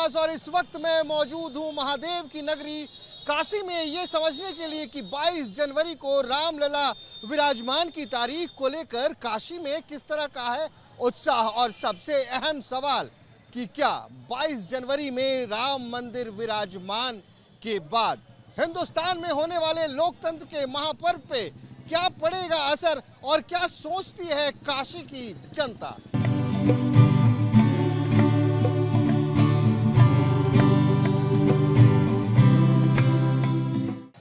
दास और इस वक्त मैं मौजूद हूं महादेव की नगरी काशी में ये समझने के लिए कि 22 जनवरी को रामलला विराजमान की तारीख को लेकर काशी में किस तरह का है उत्साह। और सबसे अहम सवाल कि क्या 22 जनवरी में राम मंदिर विराजमान के बाद हिंदुस्तान में होने वाले लोकतंत्र के महापर्व पे क्या पड़ेगा असर और क्या सोचती है काशी की जनता।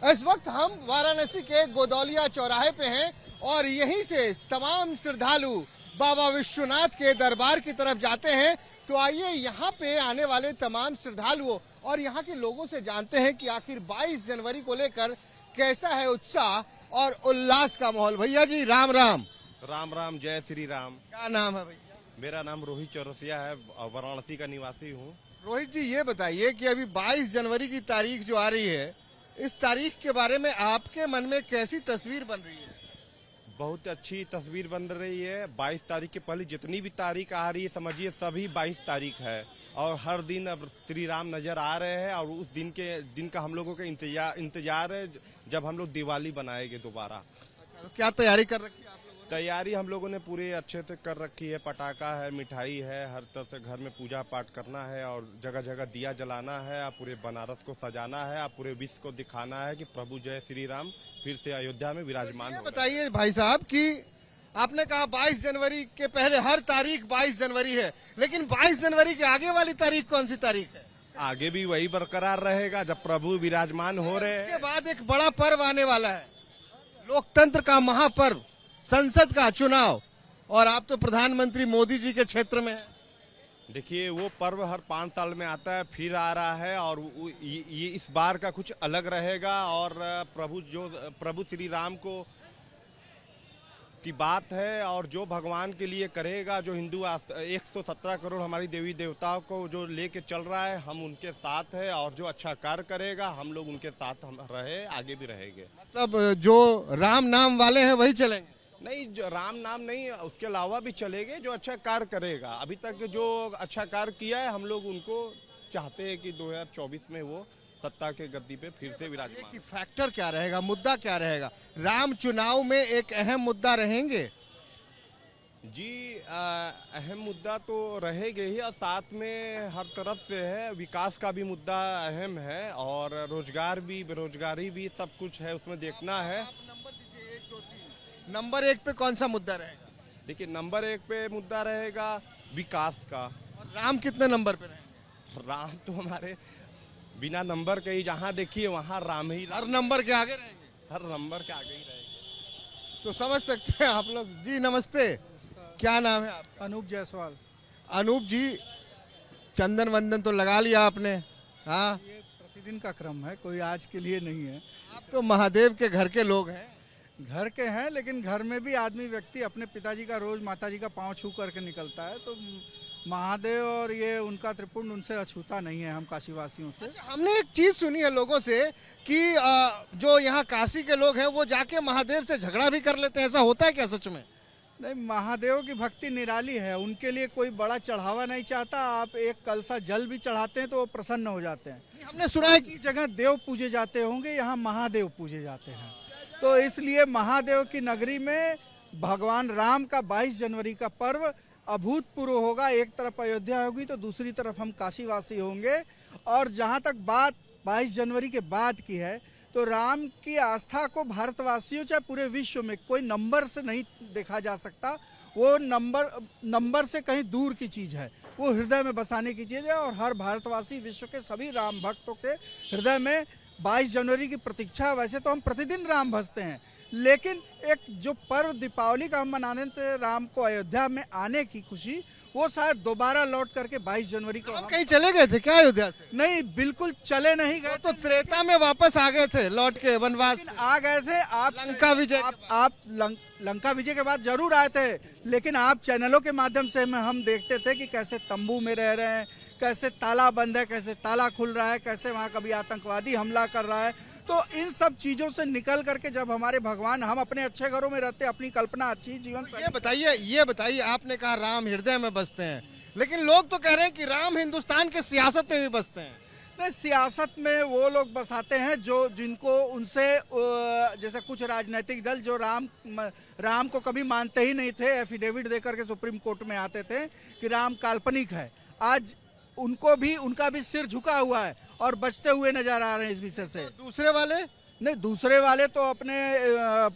इस वक्त हम वाराणसी के गोदौलिया चौराहे पे हैं और यहीं से तमाम श्रद्धालु बाबा विश्वनाथ के दरबार की तरफ जाते हैं। तो आइए यहाँ पे आने वाले तमाम श्रद्धालुओं और यहाँ के लोगों से जानते हैं कि आखिर 22 जनवरी को लेकर कैसा है उत्साह और उल्लास का माहौल। भैया जी राम राम। राम राम, जय श्री राम। क्या नाम है भैया? मेरा नाम रोहित चौरसिया है, वाराणसी का निवासी हूँ। रोहित जी ये बताइए कि अभी 22 जनवरी की तारीख जो आ रही है, इस तारीख के बारे में आपके मन में कैसी तस्वीर बन रही है? बहुत अच्छी तस्वीर बन रही है। 22 तारीख के पहले जितनी भी तारीख आ रही है समझिए सभी 22 तारीख है और हर दिन अब श्री राम नजर आ रहे हैं और उस दिन का हम लोगों का इंतजार है जब हम लोग दिवाली बनाएंगे दोबारा। अच्छा, तो क्या तैयारी कर रखी है आप लोगों ने? तैयारी हम लोगों ने पूरे अच्छे से कर रखी है। पटाखा है, मिठाई है, हर तरह से घर में पूजा पाठ करना है और जगह जगह दिया जलाना है और पूरे बनारस को सजाना है और पूरे विश्व को दिखाना है कि प्रभु जय श्री राम फिर से अयोध्या में विराजमान। बताइए भाई साहब कि आपने कहा 22 जनवरी के पहले हर तारीख 22 जनवरी है, लेकिन 22 जनवरी के आगे वाली तारीख कौन सी तारीख है? आगे भी वही बरकरार रहेगा जब प्रभु विराजमान हो रहे हैं। इसके बाद एक बड़ा पर्व आने वाला है, लोकतंत्र का महापर्व, संसद का चुनाव, और आप तो प्रधानमंत्री मोदी जी के क्षेत्र में हैं। देखिए वो पर्व हर 5 साल में आता है, फिर आ रहा है और ये इस बार का कुछ अलग रहेगा और प्रभु श्री राम को की बात है और जो भगवान के लिए करेगा, जो हिंदू 117 करोड़ हमारी देवी देवताओं को जो लेके चल रहा है, हम उनके साथ है और जो अच्छा कार्य करेगा हम लोग उनके साथ हम रहे, आगे भी रहेंगे। मतलब जो राम नाम वाले हैं वही चलेंगे? नहीं, जो राम नाम नहीं, उसके अलावा भी चलेंगे जो अच्छा कार्य करेगा। अभी तक जो अच्छा कार्य किया है हम लोग उनको चाहते हैं कि 2024 में वो सत्ता के गद्दी पे फिर से विराजमान। कि फैक्टर क्या रहेगा, मुद्दा क्या रहेगा? राम चुनाव में एक अहम मुद्दा रहेंगे जी। अहम मुद्दा तो रहेंगे ही और साथ में हर तरफ से है, विकास का भी मुद्दा अहम है और रोजगार भी, बेरोजगारी भी, सब कुछ है उसमें देखना है। नंबर 1 पे कौन सा मुद्दा रहेगा? देखिए नंबर 1 पे मुद्दा रहेगा विकास का। और राम कितने नंबर पे रहेंगे? राम तो हमारे बिना नंबर के ही जहाँ देखिए वहाँ राम ही हर नंबर के आगे रहेंगे? हर नंबर के आगे ही रहेंगे। तो समझ सकते हैं आप लोग। जी नमस्ते, क्या नाम है आपका? अनूप जायसवाल। अनूप जी, चंदन वंदन तो लगा लिया आपने? हाँ, ये प्रतिदिन का क्रम है, कोई आज के लिए नहीं है। आप तो महादेव के घर के लोग हैं। घर के हैं लेकिन घर में भी आदमी व्यक्ति अपने पिताजी का रोज माताजी का पांव छू करके निकलता है, तो महादेव और ये उनका त्रिपुंड उनसे अछूता नहीं है हम काशीवासियों से। हमने एक चीज सुनी है लोगों से कि जो यहाँ काशी के लोग हैं वो जाके महादेव से झगड़ा भी कर लेते हैं, ऐसा होता है क्या सच में? नहीं, महादेव की भक्ति निराली है, उनके लिए कोई बड़ा चढ़ावा नहीं चाहता। आप एक कलसा जल भी चढ़ाते हैं तो वो प्रसन्न हो जाते हैं। हमने सुना है कि जगह देव पूजे जाते होंगे, यहाँ महादेव पूजे जाते हैं, तो इसलिए महादेव की नगरी में भगवान राम का 22 जनवरी का पर्व अभूतपूर्व होगा। एक तरफ अयोध्या होगी तो दूसरी तरफ हम काशीवासी होंगे। और जहाँ तक बात 22 जनवरी के बाद की है, तो राम की आस्था को भारतवासियों चाहे पूरे विश्व में कोई नंबर से नहीं देखा जा सकता। वो नंबर से कहीं दूर की चीज़ है, वो हृदय में बसाने की चीज़ है और हर भारतवासी, विश्व के सभी राम भक्तों के हृदय में 22 जनवरी की प्रतीक्षा। वैसे तो हम प्रतिदिन राम भजते हैं, लेकिन एक जो पर्व दीपावली का हम मनाने थे, राम को अयोध्या में आने की खुशी, वो शायद दोबारा लौट करके 22 जनवरी को। हम कहीं चले गए थे क्या अयोध्या से? नहीं, बिल्कुल चले नहीं गए, तो त्रेता में वापस आ गए थे लौट के वनवास से। आ गए थे आप लंका विजय। आप लंका विजय के बाद जरूर आए थे, लेकिन आप चैनलों के माध्यम से हम देखते थे कि कैसे तंबू में रह रहे हैं, कैसे ताला बंद है, कैसे ताला खुल रहा है, कैसे वहाँ कभी आतंकवादी हमला कर रहा है। तो इन सब चीज़ों से निकल करके जब हमारे भगवान, हम अपने अच्छे घरों में रहते, अपनी कल्पना अच्छी जीवन। ये बताइए आपने कहा राम हृदय में बसते हैं, लेकिन लोग तो कह रहे हैं कि राम हिंदुस्तान के सियासत में भी बसते हैं। नहीं, सियासत में वो लोग बसाते हैं जो जिनको उनसे जैसे कुछ राजनीतिक दल जो राम को कभी मानते ही नहीं थे, एफिडेविट देकर के सुप्रीम कोर्ट में आते थे कि राम काल्पनिक है, आज उनका भी सिर झुका हुआ है और बचते हुए नजर आ रहे हैं इस विषय से। तो दूसरे वाले नहीं, दूसरे वाले तो अपने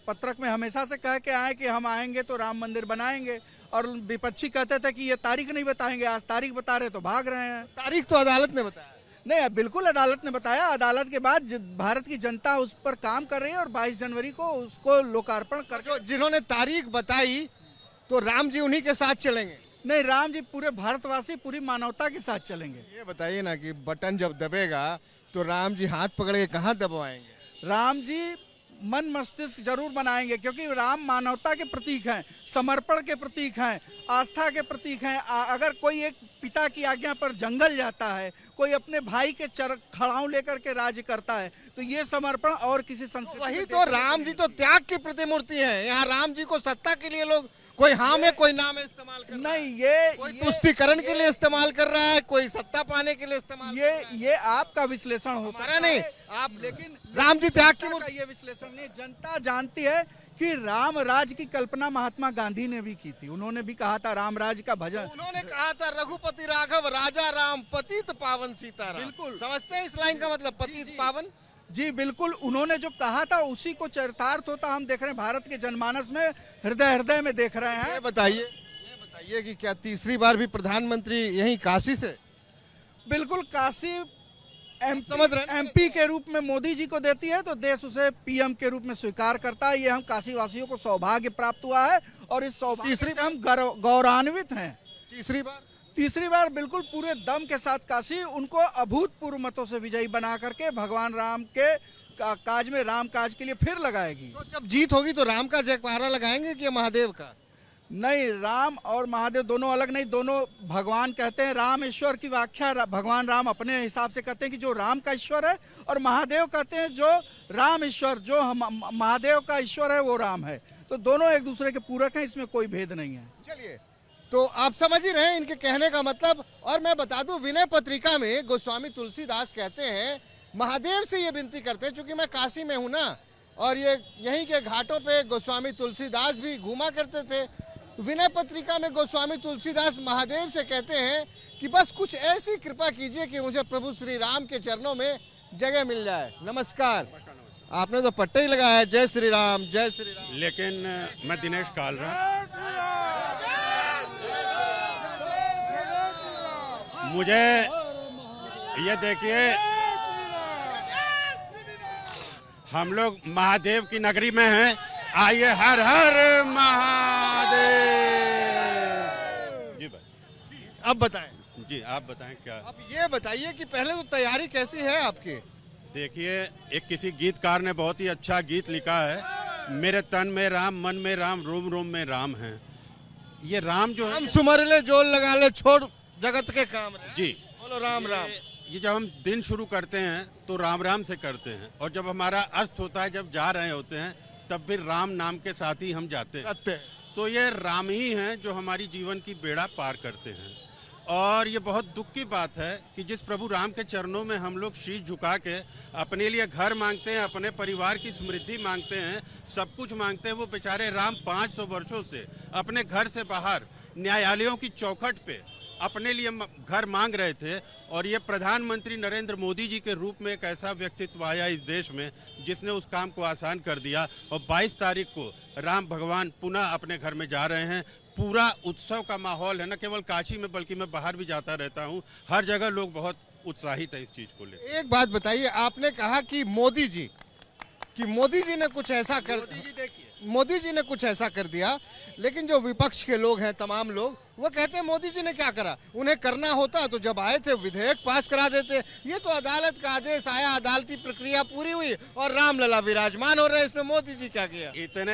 पत्रक में हमेशा से कह के आए कि हम आएंगे तो राम मंदिर बनाएंगे, और विपक्षी कहते थे कि ये तारीख नहीं बताएंगे, आज तारीख बता रहे तो भाग रहे हैं। तारीख तो अदालत ने बताया। नहीं, बिल्कुल अदालत ने बताया। अदालत के बाद भारत की जनता उस पर काम कर रही है और 22 जनवरी को उसको लोकार्पण कर। जो जिन्होंने तारीख बताई तो राम जी उन्हीं के साथ चलेंगे? नहीं, राम जी पूरे भारतवासी, पूरी मानवता के साथ चलेंगे। ये बताइए ना कि बटन जब दबेगा तो राम जी हाथ पकड़ के कहाँ दबवाएंगे? राम जी मन मस्तिष्क जरूर बनाएंगे, क्योंकि राम मानवता के प्रतीक हैं, समर्पण के प्रतीक हैं, आस्था के प्रतीक हैं। अगर कोई एक पिता की आज्ञा पर जंगल जाता है, कोई अपने भाई के खड़ाऊ लेकर के राज्य करता है, तो ये समर्पण और किसी संस्कृति वही तो राम जी तो त्याग की प्रतिमूर्ति है। यहाँ राम जी को सत्ता के लिए लोग कोई हाँ में कोई ना में इस्तेमाल कर रहा है। नहीं, कोई तुष्टिकरण के लिए इस्तेमाल कर रहा है, कोई सत्ता पाने के लिए इस्तेमाल कर रहा है। ये आपका विश्लेषण हो सकता है, नहीं आप, लेकिन राम जी त्याग की जनता का ये विश्लेषण नहीं। जनता जानती है कि राम राज की कल्पना महात्मा गांधी ने भी की थी। उन्होंने भी कहा था राम राज का भजन। उन्होंने कहा था रघुपति राघव राजा राम पतित पावन सीताराम। बिल्कुल। समझते हैं इस लाइन का मतलब, पतित पावन? जी बिल्कुल, उन्होंने जो कहा था उसी को चरितार्थ होता हम देख रहे हैं भारत के जनमानस में, हृदय हृदय में देख रहे हैं। ये बताइए कि क्या तीसरी बार भी प्रधानमंत्री यही काशी से? बिल्कुल, काशी समझ रहे हैं? एमपी के रूप में मोदी जी को देती है तो देश उसे पीएम के रूप में स्वीकार करता है। ये हम काशी वासियों को सौभाग्य प्राप्त हुआ है और इस सौभाग्य से हम गौरवान्वित हैं। तीसरी बार बिल्कुल पूरे दम के साथ काशी उनको अभूतपूर्व मतों से विजयी बना करके भगवान राम के काज में, राम काज के लिए फिर लगाएगी। तो जब जीत होगी तो राम का जयकारा लगाएंगे कि महादेव का? नहीं, राम और महादेव दोनों अलग नहीं, दोनों भगवान कहते हैं। राम ईश्वर की व्याख्या भगवान राम अपने हिसाब से कहते हैं कि जो राम का ईश्वर है, और महादेव कहते हैं जो राम ईश्वर, जो महादेव का ईश्वर है वो राम है। तो दोनों एक दूसरे के पूरक हैं, इसमें कोई भेद नहीं है। चलिए, तो आप समझ ही रहे हैं इनके कहने का मतलब। और मैं बता दूं, विनय पत्रिका में गोस्वामी तुलसीदास कहते हैं, महादेव से ये विनती करते हैं, चूंकि मैं काशी में हूं ना, और ये यहीं के घाटों पे गोस्वामी तुलसीदास भी घूमा करते थे। विनय पत्रिका में गोस्वामी तुलसीदास महादेव से कहते हैं कि बस कुछ ऐसी कृपा कीजिए कि मुझे प्रभु श्री राम के चरणों में जगह मिल जाए। नमस्कार। आपने तो पट्टा ही लगाया है, जय श्री राम जय श्री राम। लेकिन मैं दिनेश कालरा, मुझे ये देखिए, हम लोग महादेव की नगरी में हैं। आइए हर हर महादेव। जी भाई, अब बताएं। जी आप बताएं क्या। अब ये बताइए कि पहले तो तैयारी कैसी है आपकी? देखिए, एक किसी गीतकार ने बहुत ही अच्छा गीत लिखा है, मेरे तन में राम, मन में राम, रोम रोम में राम है। ये राम जो है, हम सुमर ले, जोर लगा ले, छोड़ जगत के काम रहे। जी बोलो राम राम। ये जब हम दिन शुरू करते हैं तो राम राम से करते हैं, और जब हमारा अस्त होता है, जब जा रहे होते हैं, तब भी राम नाम के साथ ही हम जाते हैं। तो ये राम ही हैं जो हमारी जीवन की बेड़ा पार करते हैं। और ये बहुत दुख की बात है कि जिस प्रभु राम के चरणों में हम लोग शीश झुका के अपने लिए घर मांगते हैं, अपने परिवार की समृद्धि मांगते हैं, सब कुछ मांगते हैं, वो बेचारे राम 500 वर्षों से अपने घर से बाहर न्यायालयों की चौखट पे अपने लिए घर मांग रहे थे। और ये प्रधानमंत्री नरेंद्र मोदी जी के रूप में एक ऐसा व्यक्तित्व आया इस देश में जिसने उस काम को आसान कर दिया। और 22 तारीख को राम भगवान पुनः अपने घर में जा रहे हैं। पूरा उत्सव का माहौल है, न केवल काशी में बल्कि मैं बाहर भी जाता रहता हूँ, हर जगह लोग बहुत उत्साहित है इस चीज को लेकर। एक बात बताइए, आपने कहा कि मोदी जी ने कुछ ऐसा कर दिया, लेकिन जो विपक्ष के लोग हैं, तमाम लोग, वो कहते हैं मोदी जी ने क्या करा। उन्हें करना होता तो जब आए थे विधेयक पास करा देते। ये तो अदालत का आदेश आया, अदालती प्रक्रिया पूरी हुई और रामलला विराजमान हो रहे हैं, इसमें मोदी जी क्या किया?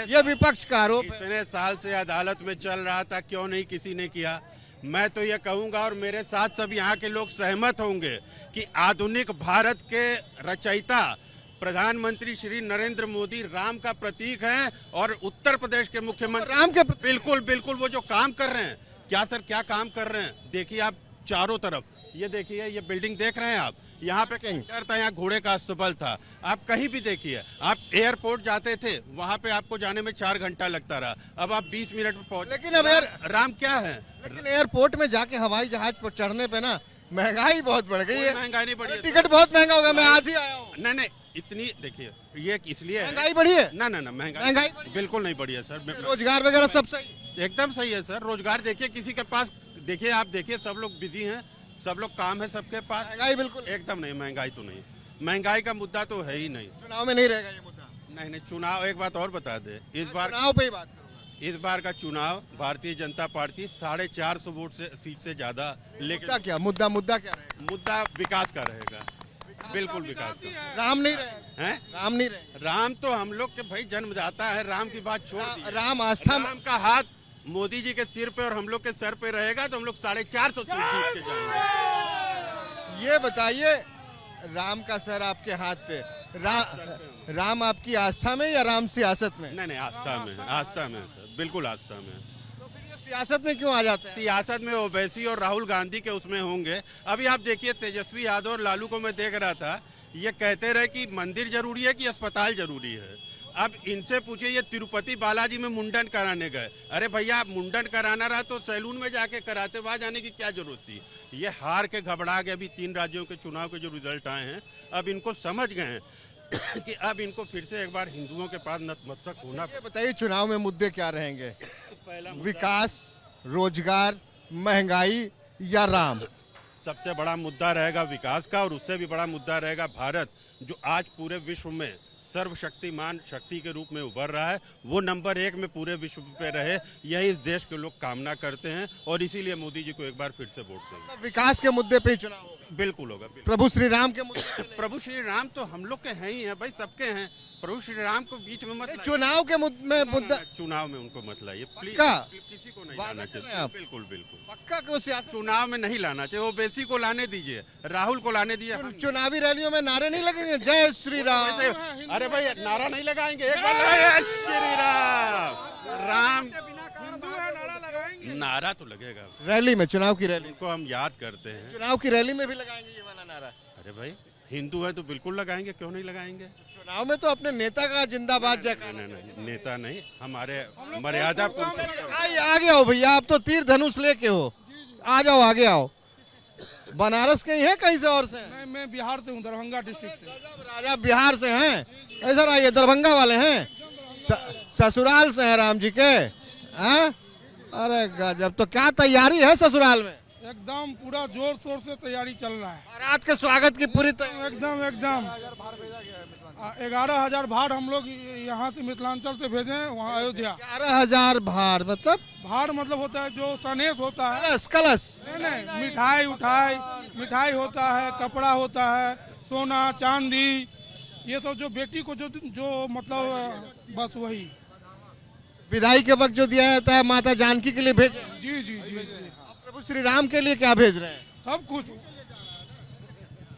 ये विपक्ष का आरोप है। इतने साल से अदालत में चल रहा था, क्यों नहीं किसी ने किया? मैं तो ये कहूंगा, और मेरे साथ सब यहाँ के लोग सहमत होंगे, कि आधुनिक भारत के रचयिता प्रधानमंत्री श्री नरेंद्र मोदी राम का प्रतीक हैं। और उत्तर प्रदेश के मुख्यमंत्री राम के बिल्कुल वो जो काम कर रहे हैं, क्या सर क्या काम कर रहे हैं? देखिए आप चारों तरफ, ये देखिए ये बिल्डिंग देख रहे हैं आप, यहाँ पे खंडर था, यहाँ घोड़े का अस्तबल था। आप कहीं भी देखिए, आप एयरपोर्ट जाते थे वहाँ पे आपको जाने में 4 घंटा लगता रहा, अब आप 20 मिनट में पहुँच। लेकिन अब यार राम क्या है? लेकिन एयरपोर्ट में जाके हवाई जहाज पर चढ़ने पे ना महंगाई बहुत बढ़ गई है। महंगाई नहीं बढ़ी है। टिकट बहुत महंगा होगा, मैं आज ही आया हूँ। नहीं नहीं, इतनी देखिए ये इसलिए है। महंगाई बढ़ी है? ना ना ना, महंगाई बढ़ी है? बिल्कुल नहीं बढ़ी है सर। रोजगार वगैरह सब सही? एकदम सही है सर। रोजगार देखिए किसी के पास, देखिए आप देखिए सब लोग बिजी हैं, सब लोग काम है सबके पास। महंगाई बिल्कुल एकदम नहीं, महंगाई तो नहीं, महंगाई का मुद्दा तो है ही नहीं। चुनाव में नहीं रहेगा ये मुद्दा? नहीं नहीं, चुनाव एक बात और बता दे, इस बार चुनाव पे ही बात करूंगा। इस बार का चुनाव भारतीय जनता पार्टी 450 वोट से सीट से ज्यादा, लेकिन मुद्दा क्या रहेगा? मुद्दा विकास का रहेगा, बिल्कुल विकास का। राम नहीं रहे? हैं? राम नहीं रहे? राम तो हम लोग के भाई जन्मदाता है, राम की बात छोड़ दी। राम आस्था में राम का हाथ मोदी जी के सिर पे और हम लोग के सर पे रहेगा तो हम लोग 450 सीट जीत के जाएंगे। ये बताइए, राम का सर आपके हाथ पे, राम आपकी आस्था में या राम सियासत में? नहीं नहीं, आस्था में, आस्था में सर, बिल्कुल आस्था में। तो फिर ये सियासत में क्यों आ जाते हैं? सियासत में ओवैसी और राहुल गांधी के उसमें होंगे। अभी आप देखिए तेजस्वी यादव और लालू को मैं देख रहा था, ये कहते रहे कि मंदिर जरूरी है कि अस्पताल जरूरी है। अब इनसे पूछिए, ये तिरुपति बालाजी में मुंडन कराने गए, अरे भैया आप मुंडन कराना रहा तो सैलून में जाके कराते, वहां जाने की क्या जरूरत थी? ये हार के घबरा गए। अभी 3 राज्यों के चुनाव के जो रिजल्ट आए हैं, अब इनको समझ गए हैं कि अब इनको फिर से एक बार हिंदुओं के पास नतमस्तक होना। ये बताइए, चुनाव में मुद्दे क्या रहेंगे? पहला विकास, रोजगार, महंगाई या राम? सबसे बड़ा मुद्दा रहेगा विकास का, और उससे भी बड़ा मुद्दा रहेगा भारत, जो आज पूरे विश्व में सर्वशक्तिमान शक्ति के रूप में उभर रहा है, वो नंबर 1 में पूरे विश्व पे रहे, यही इस देश के लोग कामना करते हैं, और इसीलिए मोदी जी को एक बार फिर से वोट देंगे। विकास के मुद्दे पे ही चुनाव होगा? बिल्कुल होगा, बिल्कुल। प्रभु श्री राम के मुद्दे पे नहीं? प्रभु श्री राम तो हम लोग के हैं ही हैं भाई, सबके हैं। प्रभु श्री राम को बीच में मत लाइए। चुनाव के मुद्दा? चुनाव में उनको मत लाइए प्लीज, पक्का? किसी को नहीं वादा लाना कर रहे हैं चाहिए। आप? बिल्कुल बिल्कुल पक्का को सियासत चुनाव में नहीं लाना चाहिए। ओवैसी को लाने दीजिए, राहुल को लाने दीजिए। चुनावी रैलियों में नारे नहीं लगेंगे जय श्री राम? अरे भाई नारा नहीं लगाएंगे, एक बार लगाए श्री राम राम, नारा तो लगेगा। रैली में, चुनाव की रैली इनको हम याद करते हैं। चुनाव की रैली में भी लगाएंगे ये वाला नारा? अरे भाई हिंदू है तो बिल्कुल लगाएंगे, क्यों नहीं लगाएंगे? चुनाव में तो अपने नेता का जिंदाबाद जयकार। नहीं, नेता नहीं, हमारे मर्यादा पुरुषोत्तम। आगे आओ भैया, आप तो तीर धनुष लेके हो, आ जाओ आगे आओ। बनारस के ही है कहीं से और से? मैं बिहार से हूँ, दरभंगा डिस्ट्रिक्ट से। राजा बिहार से हैं? इधर आइए, दरभंगा वाले हैं, ससुराल से हैं राम जी के? हैं? अरे गजब, तो क्या तैयारी है ससुराल में? एकदम पूरा जोर शोर से तैयारी चल रहा है। बारात के स्वागत की पूरी तैयारी? एकदम 11,000 भाड़ हम लोग यहाँ से मिथिलांचल से भेजे हैं वहाँ अयोध्या। 11,000 भाड़ मतलब? भाड़ मतलब होता है जो सनेस होता है। कलश? कलश नहीं, मिठाई होता है, कपड़ा होता है, सोना चांदी, ये सब जो बेटी को जो मतलब बस वही विदाई के वक्त जो दिया जाता है माता जानकी के लिए भेजे? जी जी जी जी। प्रभु श्री राम के लिए क्या भेज रहे हैं? सब कुछ,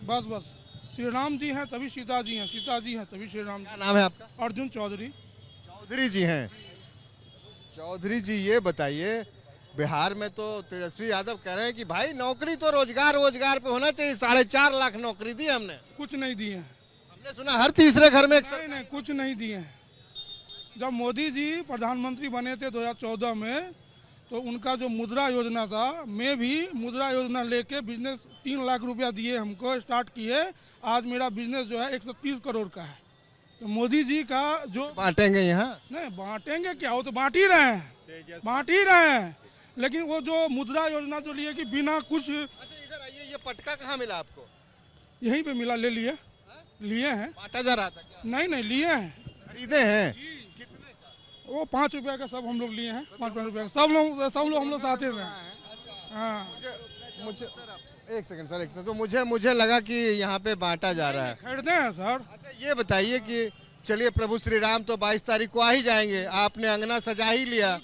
बस श्री राम जी हैं तभी सीता जी हैं, सीता जी हैं तभी श्री राम क्या जी। नाम है आपका? अर्जुन चौधरी। चौधरी जी हैं। चौधरी जी ये बताइए, बिहार में तो तेजस्वी यादव कह रहे हैं कि भाई नौकरी तो रोजगार पे होना चाहिए, 4.5 लाख नौकरी दी हमने। कुछ नहीं दिए हैं। हमने सुना हर तीसरे घर में एक नहीं, कुछ नहीं दिए हैं। जब मोदी जी प्रधानमंत्री बने थे 2014 में, तो उनका जो मुद्रा योजना था, मैं भी मुद्रा योजना लेके बिजनेस 3 लाख रुपया दिए हमको, स्टार्ट किए। आज मेरा बिजनेस जो है 130 करोड़ का है। तो मोदी जी का जो बांटेंगे यहाँ? नहीं बांटेंगे क्या, वो तो बांट ही रहे हैं, लेकिन वो जो मुद्रा योजना जो लिए कि बिना कुछ। अच्छा इधर आइए, ये पटका कहाँ मिला आपको? यहीं पे मिला, ले लिए हैं। बांटा जा रहा था क्या? नहीं लिए हैं, खरीदे हैं? कितने का? वो 5 रुपया का सब हम लोग लिए हैं, 5 रुपया का सब लोग हम लोग साथ ही रहे। हाँ मुझे एक सेकंड सर, तो मुझे लगा कि यहाँ पे बांटा जा रहा है। खरीदे हैं सर। अच्छा ये बताइए कि चलिए प्रभु श्री राम तो 22 तारीख को आ ही जाएंगे, आपने अंगना सजा ही लिया,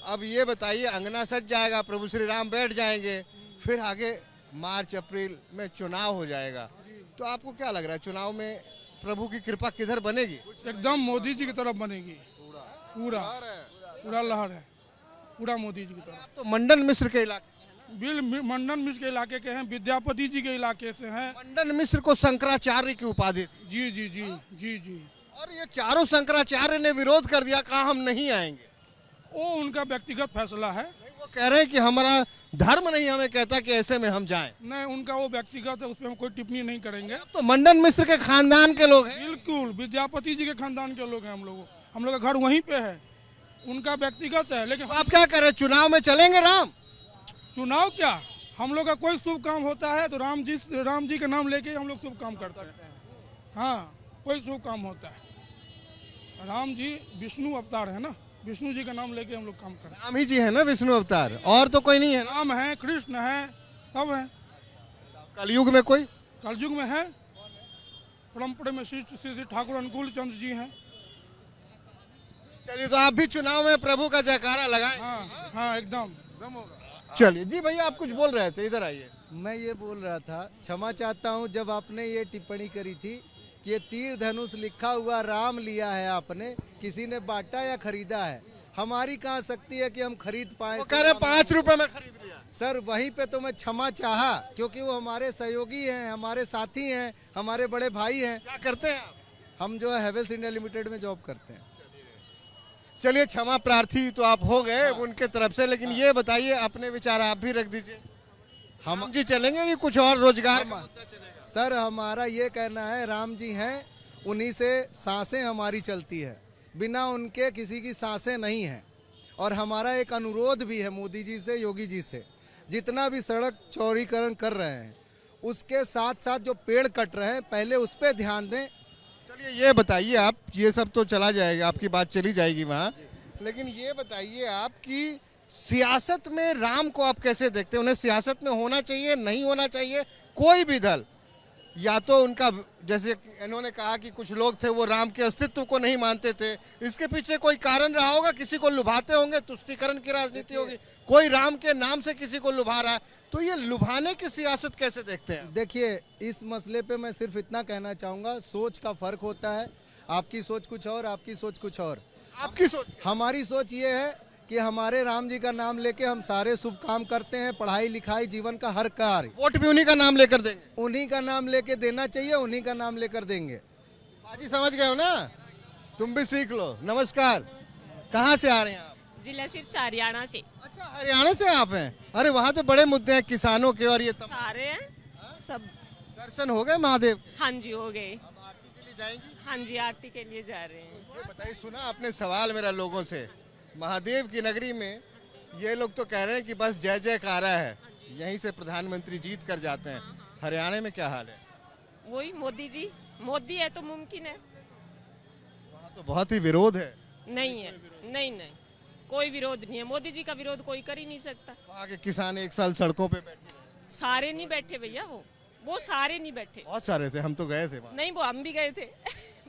अब ये बताइए अंगना सज जाएगा, प्रभु श्री राम बैठ जाएंगे, फिर आगे मार्च अप्रैल में चुनाव हो जाएगा, तो आपको क्या लग रहा है चुनाव में प्रभु की कृपा किधर बनेगी? एकदम मोदी जी की तरफ बनेगी, पूरा लहर है। पूरा मोदी जी की तरफ। आप तो मंडन मिश्र के इलाके, बिल मंडन मिश्र के इलाके के हैं, विद्यापति जी के इलाके से हैं। मंडन मिश्र को शंकराचार्य की उपाधि थी जी जी जी जी जी। और ये चारों शंकराचार्य ने विरोध कर दिया, कहा हम नहीं आएंगे। वो उनका व्यक्तिगत फैसला है। नहीं, वो कह रहे हैं कि हमारा धर्म नहीं हमें कहता कि ऐसे में हम जाएं। नहीं, उनका वो व्यक्तिगत है, उस पर हम कोई टिप्पणी नहीं करेंगे। तो मंडन मिश्र के खानदान के लोग हैं। बिल्कुल विद्यापति जी के खानदान के लोग हैं हम लोग का घर वहीं पे है, उनका व्यक्तिगत है। लेकिन तो आप क्या करें, चुनाव में चलेंगे राम? चुनाव क्या, हम लोग का कोई शुभ काम होता है तो राम जी का नाम लेके हम लोग शुभ काम करते हैं। हाँ, कोई शुभ काम होता है, राम जी विष्णु अवतार है ना, विष्णु जी का नाम लेके हम लोग काम करते हैं। राम ही जी है ना विष्णु अवतार, और तो कोई नहीं है ना? राम है, कृष्ण है, सब है। कलयुग में कोई? कलयुग में है, परम्परा में श्री ठाकुर अनुकूल चंद्र जी हैं। चलिए, तो आप भी चुनाव में प्रभु का जयकारा लगाएं। हाँ हाँ, एकदम। चलिए जी, भैया आप कुछ बोल रहे थे, इधर आइए। मैं ये बोल रहा था, क्षमा चाहता हूँ, जब आपने ये टिप्पणी करी थी कि ये तीर धनुष लिखा हुआ राम लिया है आपने, किसी ने बांटा या खरीदा है। हमारी कहाँ शक्ति है कि हम खरीद पाए। वो कह रहे 5 रुपए में खरीद लिया। सर वहीं पे तो मैं क्षमा चाहा, क्योंकि वो हमारे सहयोगी हैं, हमारे साथी हैं, हमारे बड़े भाई हैं। क्या करते हैं आप? हम जो है हेवेल्स इंडिया लिमिटेड में जॉब करते हैं। चलिए, क्षमा प्रार्थी तो आप हो गए उनके तरफ से, लेकिन ये बताइए अपने विचार आप भी रख दीजिए। हम जी चलेंगे कि कुछ और रोजगार का मुद्दा चलेगा? सर हमारा ये कहना है, राम जी हैं, उन्हीं से सांसें हमारी चलती है, बिना उनके किसी की सांसें नहीं हैं। और हमारा एक अनुरोध भी है मोदी जी से, योगी जी से, जितना भी सड़क चौड़ीकरण कर रहे हैं उसके साथ साथ जो पेड़ कट रहे हैं पहले उस पर ध्यान दें। चलिए, ये बताइए आप, ये सब तो चला जाएगा, आपकी बात चली जाएगी वहाँ, लेकिन ये बताइए आप कि सियासत में राम को आप कैसे देखते हैं? उन्हें सियासत में होना चाहिए, नहीं होना चाहिए? कोई भी दल, या तो उनका, जैसे इन्होंने कहा कि कुछ लोग थे वो राम के अस्तित्व को नहीं मानते थे, इसके पीछे कोई कारण रहा होगा, किसी को लुभाते होंगे, तुष्टीकरण की राजनीति होगी, कोई राम के नाम से किसी को लुभा रहा है, तो ये लुभाने की सियासत कैसे देखते हैं? देखिए, इस मसले पे मैं सिर्फ इतना कहना चाहूँगा, सोच का फर्क होता है। आपकी सोच कुछ और, आपकी सोच कुछ और। आपकी सोच? हमारी सोच ये है कि हमारे राम जी का नाम लेके हम सारे शुभ काम करते हैं, पढ़ाई लिखाई, जीवन का हर कार्य। वोट भी उन्हीं का नाम लेकर देंगे? उन्हीं का नाम लेके देना चाहिए, उन्हीं का नाम लेकर देंगे। बाजी समझ गए हो ना, तुम भी सीख लो। नमस्कार, कहाँ से आ रहे हैं आप? जिला सिरसा, हरियाणा से। अच्छा, हरियाणा से आप हैं? अरे वहाँ तो बड़े मुद्दे हैं किसानों के और ये सारे हैं सब। दर्शन हो गए महादेव के? हाँ जी, हो गए। अब आरती के लिए जाएंगी? हाँ जी, आरती के लिए जा रहे हैं। ये बताइए, सुना आपने सवाल मेरा लोगों से, महादेव की नगरी में ये लोग तो कह रहे हैं कि बस जय जयकारा है, यहीं से प्रधानमंत्री जीत कर जाते हैं। हरियाणा में क्या हाल है? वही मोदी जी, मोदी है तो मुमकिन है। वहाँ तो बहुत ही विरोध है। नहीं है, नहीं नहीं, कोई विरोध नहीं है। मोदी जी का विरोध कोई कर ही नहीं सकता। वहाँ के किसान 1 साल सड़कों पे बैठे रहे। सारे नहीं बैठे भैया, वो सारे नहीं बैठे। बहुत सारे थे, हम तो गए थे वहाँ। नहीं, वो हम भी गए थे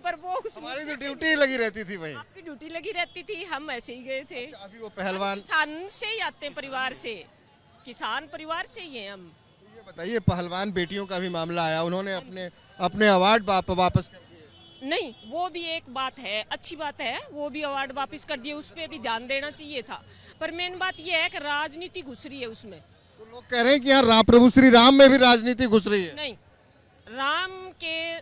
पर वो हमारी तो ड्यूटी लगी रहती थी वहीं। आपकी ड्यूटी लगी रहती थी, हम ऐसे ही गए थे। अभी वो पहलवान, किसान से ही आते हैं, परिवार से, किसान परिवार से ही हैं हम। ये बताइए, पहलवान बेटियों का भी मामला आया, उन्होंने अपने अवार्ड वापस कर दिए। नहीं, वो भी एक बात है, अच्छी बात है, वो भी अवार्ड वापस कर दिए, उस पर भी ध्यान देना चाहिए था। पर मेन बात ये है कि राजनीति घुस रही है उसमें। तो लोग कह रहे हैं कि यहाँ प्रभु श्री राम में भी राजनीति घुस रही है। नहीं, राम के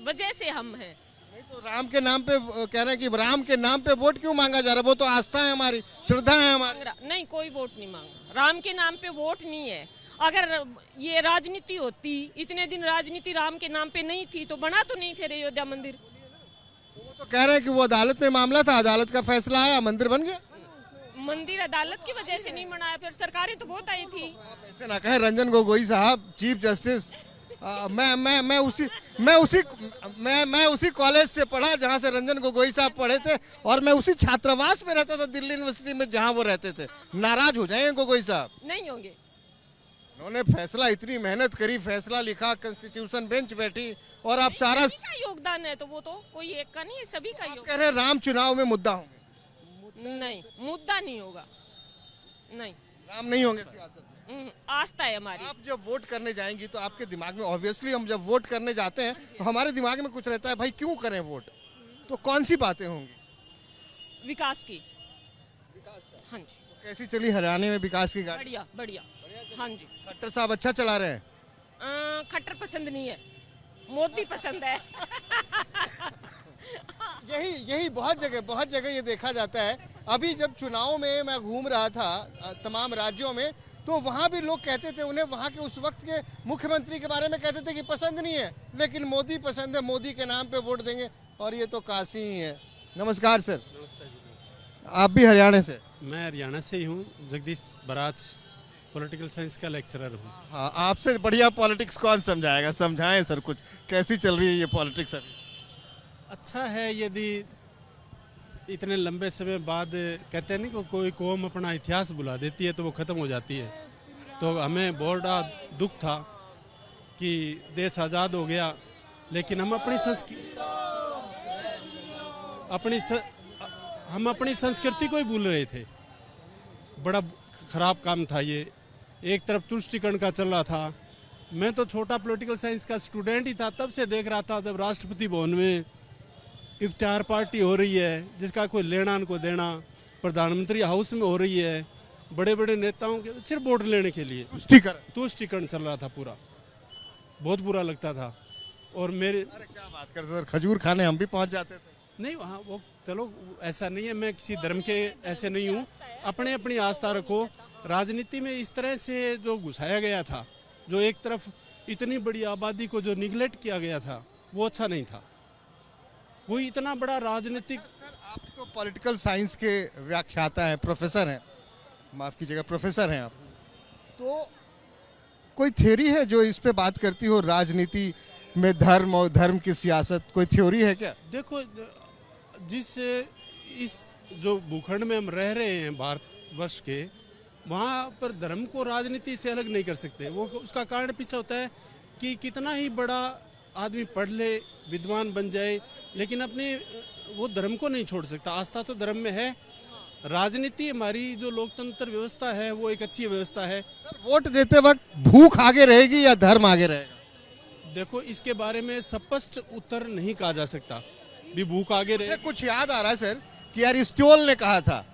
वजह से हम हैं। नहीं तो राम के नाम पे कह रहे हैं कि राम के नाम पे वोट क्यों मांगा जा रहा है? वो तो आस्था है हमारी, श्रद्धा है हमारी। नहीं, कोई वोट नहीं मांगा, राम के नाम पे वोट नहीं है। अगर ये राजनीति होती, इतने दिन राजनीति राम के नाम पे नहीं थी तो बना तो नहीं फिर अयोध्या मंदिर। वो तो कह रहे हैं कि वो अदालत में मामला था, अदालत का फैसला आया, मंदिर बन गया। मंदिर अदालत की वजह से नहीं बनाया, फिर सरकारें तो बहुत आई थी। ऐसे ना कहे रंजन गोगोई साहब, चीफ जस्टिस। मैं उसी कॉलेज से पढ़ा जहाँ से रंजन गोगोई साहब पढ़े थे, और मैं उसी छात्रावास में रहता था दिल्ली यूनिवर्सिटी में जहाँ वो रहते थे। नाराज हो जाएंगे गोगोई साहब? नहीं होंगे। उन्होंने फैसला, इतनी मेहनत करी, फैसला लिखा, कॉन्स्टिट्यूशन बेंच बैठी, और आप सारा सभी का योगदान है, तो वो तो कोई एक का नहीं है, सभी का कह योगदान। रहे राम चुनाव में मुद्दा होंगे। नहीं, मुद्दा नहीं होगा, नहीं, राम नहीं होंगे सियासत में। आस्था है हमारी। आप जब वोट करने जाएंगी तो आपके दिमाग में, ऑब्वियसली हम जब वोट करने जाते हैं तो हमारे दिमाग में कुछ रहता है, भाई क्यों करें वोट? तो कौन सी बातें होंगी? विकास की। हाँ जी। कैसी चली हरियाणा में विकास की गाड़ी? बढ़िया बढ़िया। हाँ जी। खट्टर साहब अच्छा चला रहे हैं? खट्टर पसंद नहीं है, मोदी पसंद है। यही बहुत जगह ये देखा जाता है। अभी जब चुनाव में मैं घूम रहा था तमाम राज्यों में, तो वहाँ भी लोग कहते थे, उन्हें वहाँ के उस वक्त के मुख्यमंत्री के बारे में कहते थे कि पसंद नहीं है, लेकिन मोदी पसंद है, मोदी के नाम पे वोट देंगे। और ये तो काशी ही है। नमस्कार सर। आप भी हरियाणा से? मैं हरियाणा से ही हूँ, जगदीश बराज, पॉलिटिकल साइंस का लेक्चरर हूँ। हाँ, आपसे बढ़िया पॉलिटिक्स कौन समझाएगा? समझाएं सर कुछ, कैसी चल रही है ये पॉलिटिक्स अभी? अच्छा है, यदि इतने लंबे समय बाद कहते हैं नहीं कि कोई कौम अपना इतिहास भुला देती है तो वो ख़त्म हो जाती है। तो हमें बहुत बड़ा दुख था कि देश आज़ाद हो गया, लेकिन हम अपनी संस्कृति को ही भूल रहे थे। बड़ा खराब काम था ये। एक तरफ तुष्टिकरण का चल रहा था। मैं तो छोटा पॉलिटिकल साइंस का स्टूडेंट ही था, तब से देख रहा था जब राष्ट्रपति भवन में इफ्तार पार्टी हो रही है जिसका कोई लेना न को देना, प्रधानमंत्री हाउस में हो रही है, बड़े बड़े नेताओं के सिर्फ वोट लेने के लिए तुष्टिकरण चल रहा था पूरा। बहुत बुरा लगता था। और मेरे अरे क्या बात कर सर, खजूर खाने हम भी पहुंच जाते थे। नहीं, वहाँ वो चलो ऐसा नहीं है, मैं किसी धर्म के ऐसे नहीं हूँ। अपने अपनी आस्था रखो। राजनीति में इस तरह से जो घुसाया गया था, जो एक तरफ इतनी बड़ी आबादी को जो निगलेक्ट किया गया था, वो अच्छा नहीं था। कोई इतना बड़ा राजनीतिक। सर आप तो पॉलिटिकल साइंस के व्याख्याता हैं, प्रोफेसर हैं, माफ कीजिएगा प्रोफेसर हैं आप, तो कोई थ्योरी है जो इस पे बात करती हो, राजनीति में धर्म और धर्म की सियासत, कोई थ्योरी है क्या? देखो, इस जो भूखंड में हम रह रहे हैं भारतवर्ष के, वहाँ पर धर्म को राजनीति से अलग नहीं कर सकते। वो उसका कारण पीछे होता है कि कितना ही बड़ा आदमी पढ़ ले, विद्वान बन जाए, लेकिन अपने वो धर्म को नहीं छोड़ सकता। आस्था तो धर्म में है। राजनीति, हमारी जो लोकतंत्र व्यवस्था है, वो एक अच्छी व्यवस्था है। सर वोट देते वक्त भूख आगे रहेगी या धर्म आगे रहेगा? देखो, इसके बारे में स्पष्ट उत्तर नहीं कहा जा सकता। भी भूख आगे रहे। कुछ याद आ रहा है सर कि अरिस्टोटल ने कहा था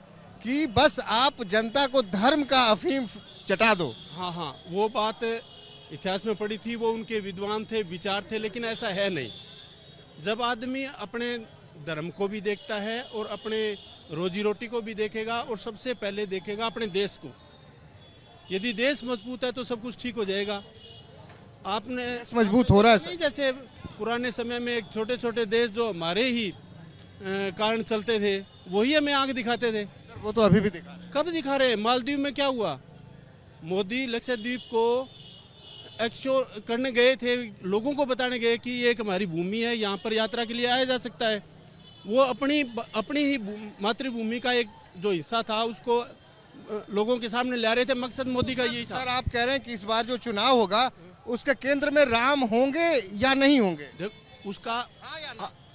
कि बस आप जनता को धर्म का अफीम चटा दो। हाँ हाँ, वो बात इतिहास में पड़ी थी, वो उनके विद्वान थे, विचार थे, लेकिन ऐसा है नहीं। जब आदमी अपने धर्म को भी देखता है और अपने रोजी रोटी को भी देखेगा, और सबसे पहले देखेगा अपने देश को। यदि देश मजबूत है तो सब कुछ ठीक हो जाएगा। आपने मजबूत हो रहा है सर। जैसे पुराने समय में एक छोटे छोटे देश जो हमारे ही कारण चलते थे, वही हमें आंख दिखाते थे। सर वो तो अभी भी दिखा रहे हैं। कब दिखा रहे हैं? मालदीव में क्या हुआ? मोदी लक्षद्वीप को एक्सप्लोर करने गए थे, लोगों को बताने गए कि ये एक हमारी भूमि है, यहाँ पर यात्रा के लिए आया जा सकता है। वो अपनी ही मातृभूमि का एक जो हिस्सा था उसको लोगों के सामने ला रहे थे। मकसद मोदी का यही था। सर आप कह रहे हैं कि इस बार जो चुनाव होगा उसके केंद्र में राम होंगे या नहीं होंगे? उसका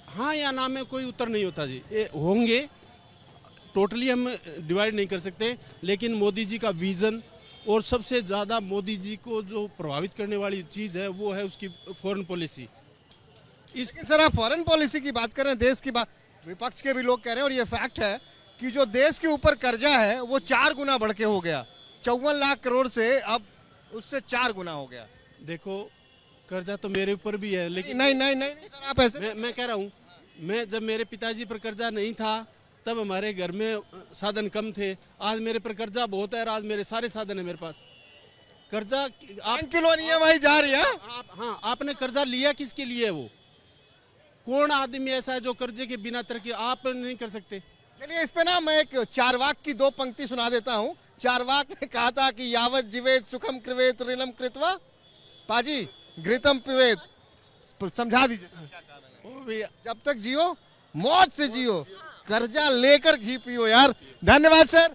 हाँ या ना में कोई उत्तर नहीं होता जी। ये होंगे, टोटली हम डिवाइड नहीं कर सकते, लेकिन मोदी जी का विजन, और सबसे ज़्यादा मोदी जी को जो प्रभावित करने वाली चीज़ है वो है उसकी फॉरेन पॉलिसी। सर आप फॉरेन पॉलिसी की बात कर रहे हैं, देश की बात, विपक्ष के भी लोग कह रहे हैं, और ये फैक्ट है कि जो देश के ऊपर कर्जा है वो 4 गुना बढ़ के हो गया। 54 लाख करोड़ से अब उससे 4 गुना हो गया। देखो, कर्जा तो मेरे ऊपर भी है, लेकिन नहीं सर आप ऐसे, मैं कह रहा हूँ, मैं जब मेरे पिताजी पर कर्जा नहीं था तब हमारे घर में साधन कम थे। आज मेरे पर कर्जा बहुत है, आज मेरे सारे साधन है मेरे पास। कर्जा आप लोन EMI जा रही है। हाँ, आपने कर्जा लिया किसके लिए है? वो कौन आदमी ऐसा है जो कर्जे के बिना तरक्की आप नहीं कर सकते? चलिए इस पे ना मैं एक चार्वाक की 2 पंक्ति सुना देता हूँ। चार्वाक ने कहा था कि यावत जीवेत सुखम कृवेत ऋणम कृत्वा पाजी घृतम पिवेत। समझा दीजिए। जब तक जियो मौत से जियो, कर्जा लेकर घी पियो यार। धन्यवाद सर।